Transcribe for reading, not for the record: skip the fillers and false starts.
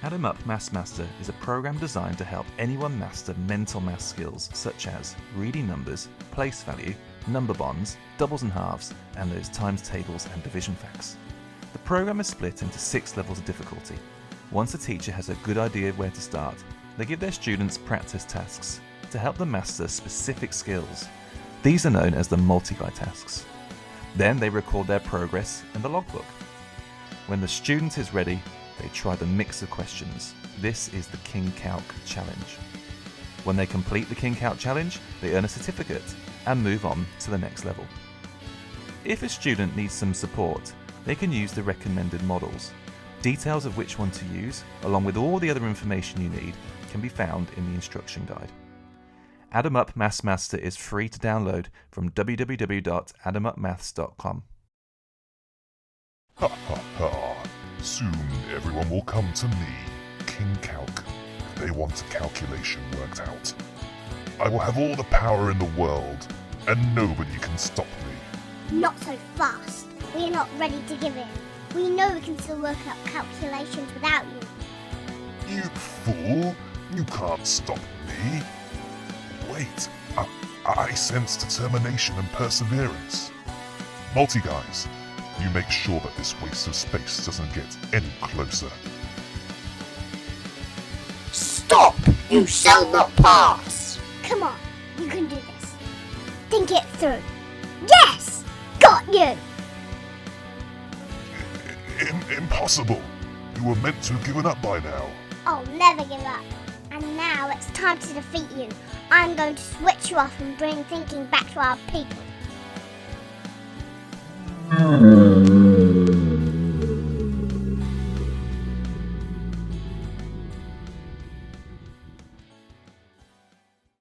Add 'em Up Maths Master is a program designed to help anyone master mental math skills such as reading numbers, place value, number bonds, doubles and halves, and those times tables and division facts. The program is split into 6 levels of difficulty. Once a teacher has a good idea of where to start, they give their students practice tasks to help them master specific skills. These are known as the multi-guide tasks. Then they record their progress in the logbook. When the student is ready, they try the mix of questions. This is the King Calc Challenge. When they complete the King Calc Challenge, they earn a certificate and move on to the next level. If a student needs some support, they can use the recommended models. Details of which one to use, along with all the other information you need, can be found in the instruction guide. Add 'em Up Maths Master is free to download from www.addemupmaths.com. Ha ha ha. Soon everyone will come to me, King Calc, if they want a calculation worked out. I will have all the power in the world, and nobody can stop me. Not so fast. We are not ready to give in. We know we can still work out calculations without you. You fool! You can't stop me. Wait, I sense determination and perseverance. Multi-guys, you make sure that this waste of space doesn't get any closer. Stop! You shall not pass! Come on, you can do this. Think it through. Yes! Got you! Impossible! You were meant to have given up by now. I'll never give up. And now it's time to defeat you. I'm going to switch you off and bring thinking back to our people.